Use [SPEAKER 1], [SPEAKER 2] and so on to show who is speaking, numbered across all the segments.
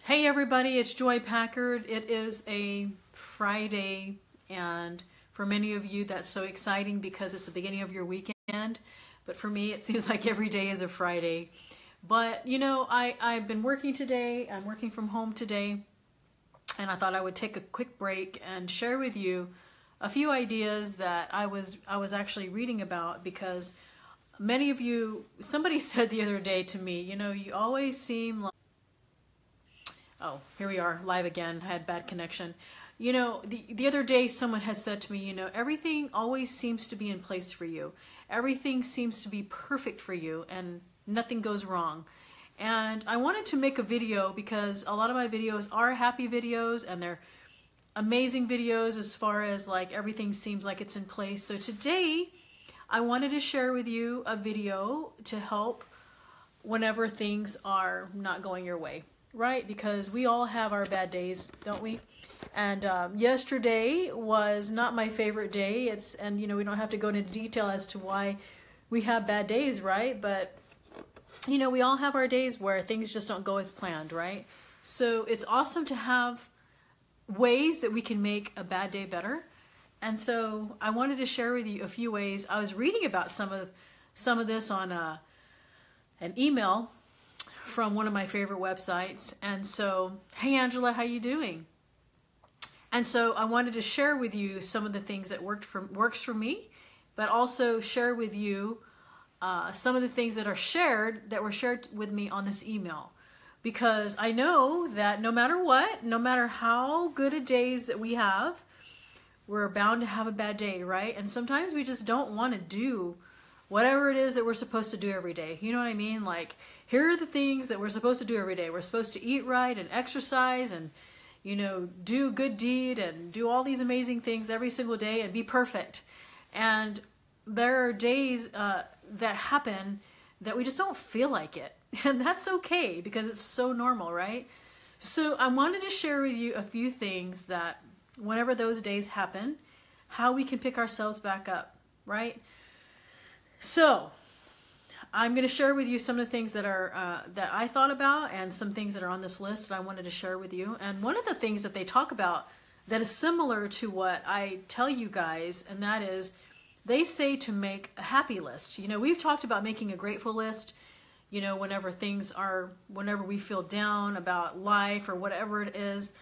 [SPEAKER 1] Hey everybody, it's Joy Packard. It is a Friday, and for many of you that's so exciting because it's the beginning of your weekend. But for me, it seems like every day is a Friday. But you know, I've been working today. I'm working from home today, and I thought I would take a quick break and share with you a few ideas that I was actually reading about, because many of you, somebody said the other day to me, you know, you always seem like, oh, here we are, live again. I had bad connection. You know, the other day someone had said to me, you know, everything always seems to be in place for you. Everything seems to be perfect for you and nothing goes wrong. And I wanted to make a video because a lot of my videos are happy videos and they're amazing videos as far as like everything seems like it's in place. So today I wanted to share with you a video to help whenever things are not going your way. Right? Because we all have our bad days, don't we? And yesterday was not my favorite day. And you know, we don't have to go into detail as to why we have bad days, right? But you know, we all have our days where things just don't go as planned, right? So it's awesome to have ways that we can make a bad day better. And so I wanted to share with you a few ways. I was reading about some of this on an email from one of my favorite websites. And so, hey Angela, how you doing? And so I wanted to share with you some of the things that works for me, but also share with you some of the things that were shared with me on this email. Because I know that no matter what, no matter how good a days that we have, we're bound to have a bad day, right? And sometimes we just don't want to do whatever it is that we're supposed to do every day. You know what I mean? Like, here are the things that we're supposed to do every day. We're supposed to eat right and exercise and, you know, do good deed and do all these amazing things every single day and be perfect. And there are days that happen that we just don't feel like it. And that's okay because it's so normal, right? So I wanted to share with you a few things that whenever those days happen, how we can pick ourselves back up, right? So I'm going to share with you some of the things that are that I thought about and some things that are on this list that I wanted to share with you. And one of the things that they talk about that is similar to what I tell you guys, and that is they say to make a happy list. You know, we've talked about making a grateful list, you know, whenever we feel down about life or whatever it is,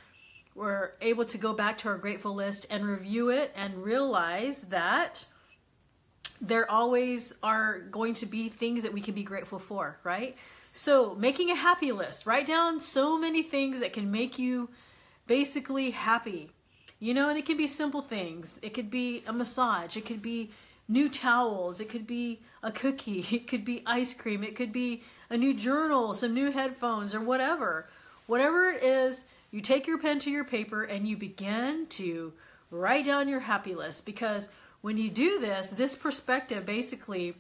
[SPEAKER 1] we're able to go back to our grateful list and review it and realize that there always are going to be things that we can be grateful for, right? So making a happy list, write down so many things that can make you basically happy, you know, and it can be simple things. It could be a massage. It could be new towels. It could be a cookie. It could be ice cream. It could be a new journal, some new headphones, or whatever. Whatever it is, you take your pen to your paper and you begin to write down your happy list, because when you do this, this perspective basically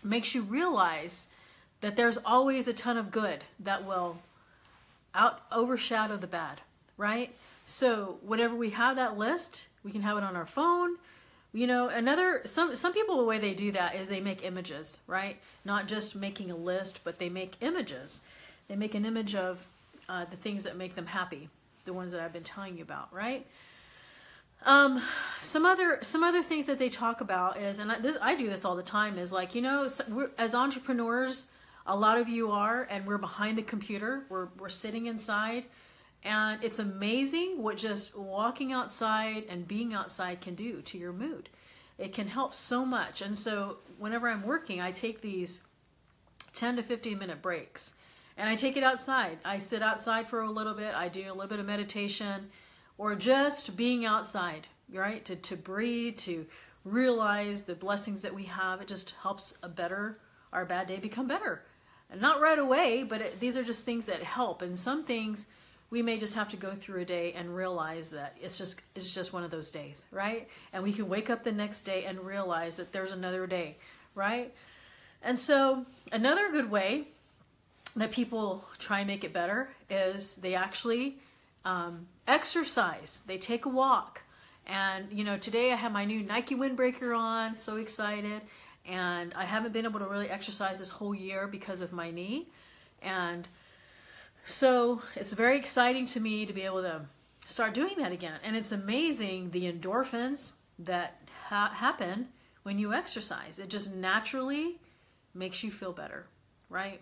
[SPEAKER 1] makes you realize that there's always a ton of good that will overshadow the bad, right? So whenever we have that list, we can have it on our phone. You know, some people, the way they do that is they make images, right? Not just making a list, but they make images. They make an image of the things that make them happy, the ones that I've been telling you about, right? Some other things that they talk about is, and I do this all the time, is like, you know, as entrepreneurs, a lot of you are, and we're behind the computer, we're sitting inside, and it's amazing what just walking outside and being outside can do to your mood. It can help so much. And so whenever I'm working, I take these 10 to 15 minute breaks and I take it outside. I sit outside for a little bit. I do a little bit of meditation, or just being outside, right? To breathe, to realize the blessings that we have. It just helps our bad day become better. And not right away, but these are just things that help. And some things we may just have to go through a day and realize that it's just one of those days, right? And we can wake up the next day and realize that there's another day, right? And so another good way that people try and make it better is they actually exercise. They take a walk. And you know, today I have my new Nike windbreaker on, so excited. And I haven't been able to really exercise this whole year because of my knee. And So it's very exciting to me to be able to start doing that again. And it's amazing the endorphins that happen when you exercise. It just naturally makes you feel better, right?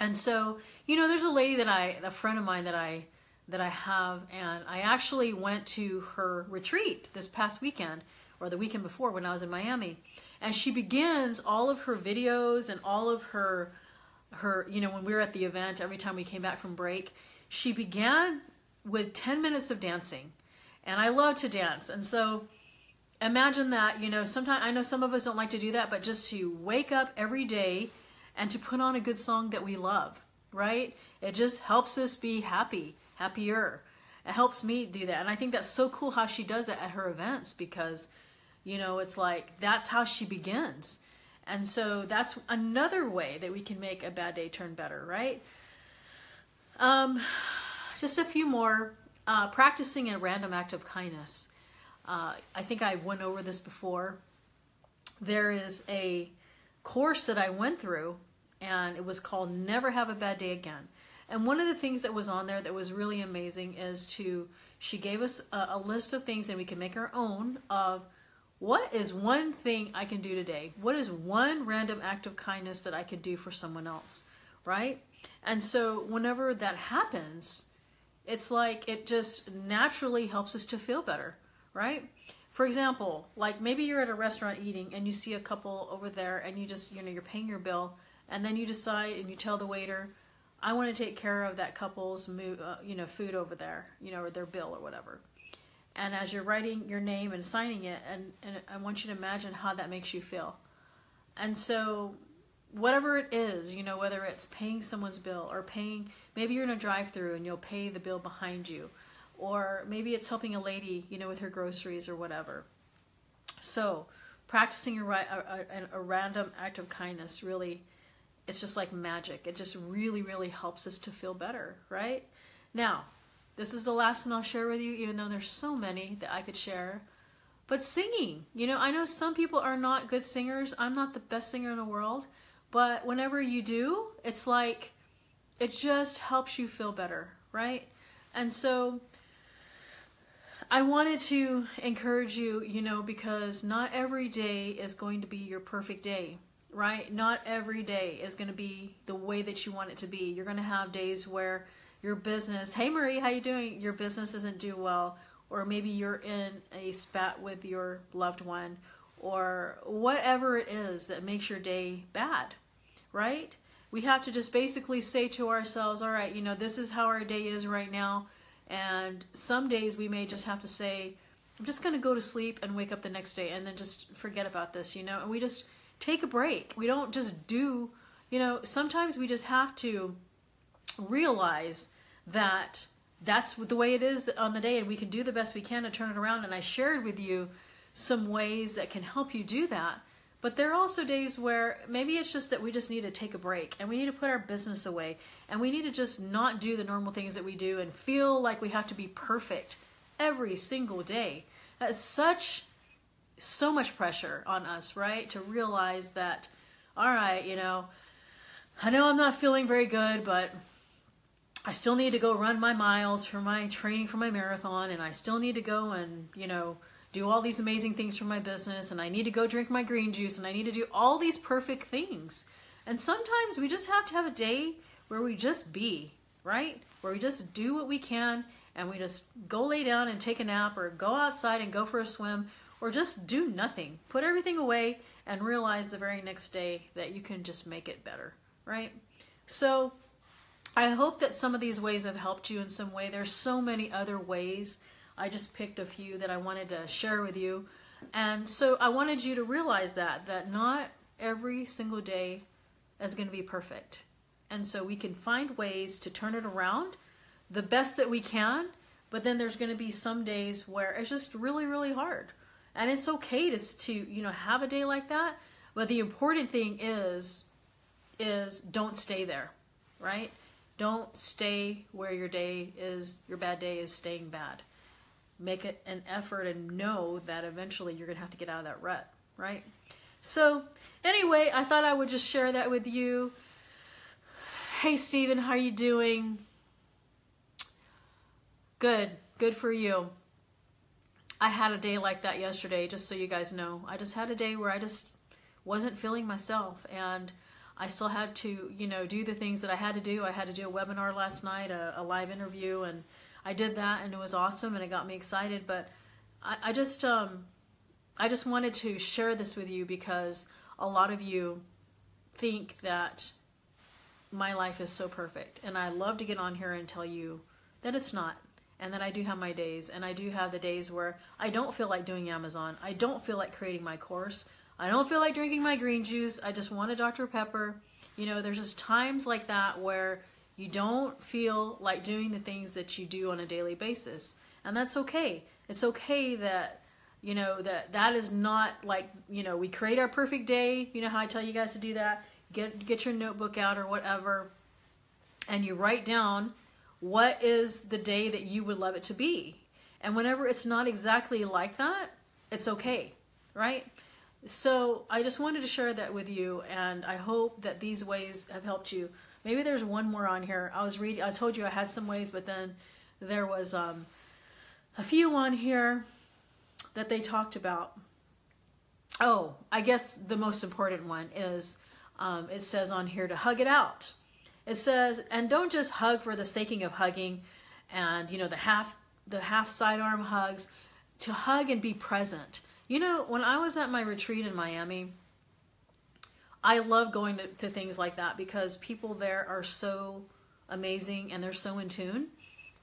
[SPEAKER 1] And so, you know, there's a lady a friend of mine that I have, and I actually went to her retreat this past weekend, or the weekend before when I was in Miami. And she begins all of her videos and all of her, you know, when we were at the event, every time we came back from break, she began with 10 minutes of dancing. And I love to dance. And so imagine that, you know, sometimes, I know some of us don't like to do that, but just to wake up every day and to put on a good song that we love, right? It just helps us be happier. It helps me do that. And I think that's so cool how she does that at her events, because, you know, it's like, that's how she begins. And so that's another way that we can make a bad day turn better, right? Just a few more. Practicing a random act of kindness. I think I went over this before. There is a course that I went through, and it was called Never Have a Bad Day Again. And one of the things that was on there that was really amazing is she gave us a list of things, and we can make our own, of what is one thing I can do today? What is one random act of kindness that I could do for someone else, right? And so whenever that happens, it's like it just naturally helps us to feel better, right? For example, like maybe you're at a restaurant eating and you see a couple over there, and you just, you know, you're paying your bill, and then you decide and you tell the waiter, I want to take care of that couple's you know, food over there, you know, or their bill or whatever. And as you're writing your name and signing it, and I want you to imagine how that makes you feel. And so whatever it is, you know, whether it's paying someone's bill or maybe you're in a drive-through and you'll pay the bill behind you, or maybe it's helping a lady, you know, with her groceries or whatever. So practicing a random act of kindness, really, it's just like magic. It just really, really helps us to feel better, right? Now, this is the last one I'll share with you, even though there's so many that I could share. But singing, you know, I know some people are not good singers. I'm not the best singer in the world. But whenever you do, it's like, it just helps you feel better, right? And so I wanted to encourage you, you know, because not every day is going to be your perfect day, right? Not every day is going to be the way that you want it to be. You're going to have days where your business, hey Marie, how you doing? Your business doesn't do well, or maybe you're in a spat with your loved one, or whatever it is that makes your day bad, right? We have to just basically say to ourselves, all right, you know, this is how our day is right now. And some days we may just have to say, I'm just going to go to sleep and wake up the next day and then just forget about this, you know, and we just take a break. We don't just do, you know, sometimes we just have to realize that that's the way it is on the day, and we can do the best we can to turn it around. And I shared with you some ways that can help you do that. But there are also days where maybe it's just that we just need to take a break, and we need to put our business away, and we need to just not do the normal things that we do and feel like we have to be perfect every single day. That's so much pressure on us, right? To realize that, all right, you know I'm not feeling very good, but I still need to go run my miles for my training for my marathon, and I still need to go and, you know, do all these amazing things for my business, and I need to go drink my green juice, and I need to do all these perfect things. And sometimes we just have to have a day where we just be, right? Where we just do what we can, and we just go lay down and take a nap, or go outside and go for a swim, or just do nothing. Put everything away and realize the very next day that you can just make it better, right? So I hope that some of these ways have helped you in some way. There's so many other ways. I just picked a few that I wanted to share with you. And so I wanted you to realize that not every single day is going to be perfect. And so we can find ways to turn it around the best that we can, but then there's going to be some days where it's just really, really hard. And it's okay to you know, have a day like that. But the important thing is don't stay there, right? Don't stay where your bad day is staying bad. Make it an effort and know that eventually you're going to have to get out of that rut, right? So anyway, I thought I would just share that with you. Hey, Stephen, how are you doing? Good for you. I had a day like that yesterday, just so you guys know. I just had a day where I just wasn't feeling myself, and I still had to, do the things that I had to do. I had to do a webinar last night, a live interview, and I did that, and it was awesome, and it got me excited. But I just wanted to share this with you because a lot of you think that my life is so perfect, and I love to get on here and tell you that it's not, and that I do have my days, and I do have the days where I don't feel like doing Amazon. I don't feel like creating my course. I don't feel like drinking my green juice. I just want a Dr. Pepper. There's just times like that where you don't feel like doing the things that you do on a daily basis. And that's okay. It's okay that, that is not like, we create our perfect day. You know how I tell you guys to do that? Get your notebook out or whatever, and you write down what is the day that you would love it to be. And whenever it's not exactly like that, it's okay, right? So I just wanted to share that with you, and I hope that these ways have helped you. Maybe there's one more on here. I told you I had some ways, but then there was a few on here that they talked about. Oh, I guess the most important one is, it says on here to hug it out. It says, and don't just hug for the sake of hugging and, the half sidearm hugs, to hug and be present. When I was at my retreat in Miami, I love going to things like that because people there are so amazing and they're so in tune.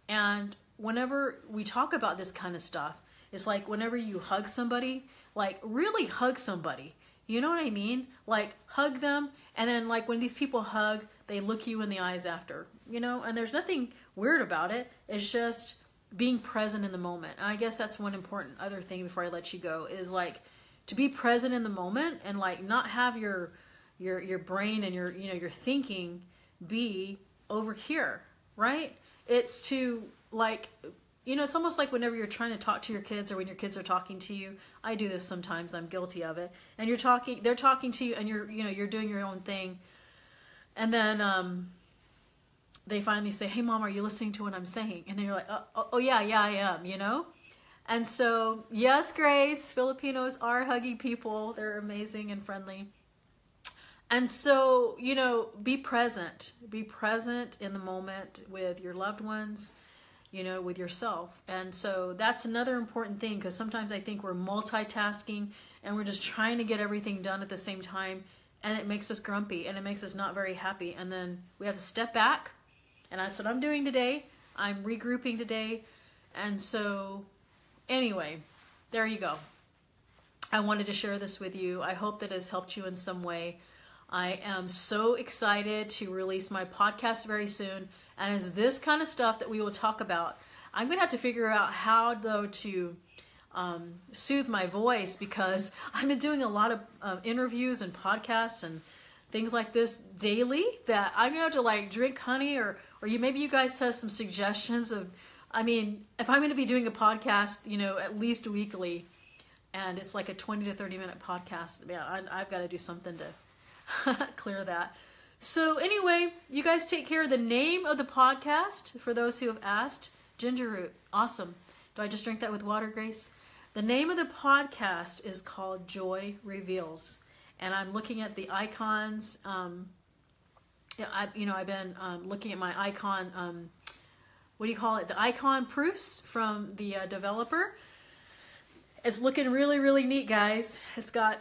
[SPEAKER 1] And whenever we talk about this kind of stuff, it's like whenever you hug somebody, like really hug somebody. You know what I mean? Like hug them, and then like when these people hug, they look you in the eyes after, and there's nothing weird about it. It's just being present in the moment. And I guess that's one important other thing before I let you go is like to be present in the moment and like not have your brain and your thinking be over here, right? It's to like, it's almost like whenever you're trying to talk to your kids or when your kids are talking to you. I do this sometimes. I'm guilty of it. And they're talking to you and you're doing your own thing. And then, they finally say, hey, Mom, are you listening to what I'm saying? And then you're like, oh yeah, I am, And so, yes, Grace, Filipinos are huggy people. They're amazing and friendly. And so, be present. Be present in the moment with your loved ones, with yourself. And so that's another important thing, because sometimes I think we're multitasking and we're just trying to get everything done at the same time. And it makes us grumpy and it makes us not very happy. And then we have to step back. And that's what I'm doing today. I'm regrouping today. And so anyway, there you go. I wanted to share this with you. I hope that has helped you in some way. I am so excited to release my podcast very soon. And it's this kind of stuff that we will talk about. I'm going to have to figure out how, though, to soothe my voice, because I've been doing a lot of interviews and podcasts and things like this daily that I'm going to have to like drink honey or maybe you guys have some suggestions of, if I'm going to be doing a podcast, at least weekly, and it's like a 20 to 30 minute podcast, I've got to do something to clear that. So anyway, you guys take care. The name of the podcast, for those who have asked, Ginger Root. Awesome. Do I just drink that with water, Grace? The name of the podcast is called Joy Reveals. And I'm looking at the icons. I've been looking at my icon, the icon proofs from the developer. It's looking really, really neat, guys. It's got,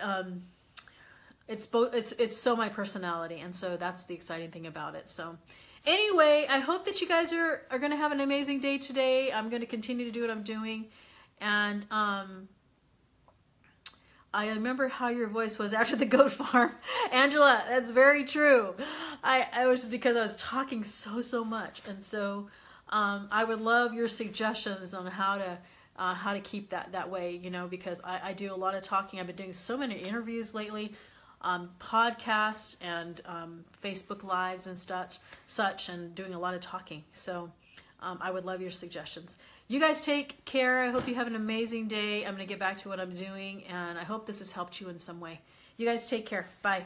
[SPEAKER 1] it's so my personality. And so that's the exciting thing about it. So anyway, I hope that you guys are going to have an amazing day today. I'm going to continue to do what I'm doing. And, I remember how your voice was after the goat farm. Angela, that's very true. I was because I was talking so much. And so I would love your suggestions on how to keep that way, because I do a lot of talking. I've been doing so many interviews lately, podcasts and Facebook Lives and such, and doing a lot of talking. So I would love your suggestions. You guys take care. I hope you have an amazing day. I'm going to get back to what I'm doing, and I hope this has helped you in some way. You guys take care. Bye.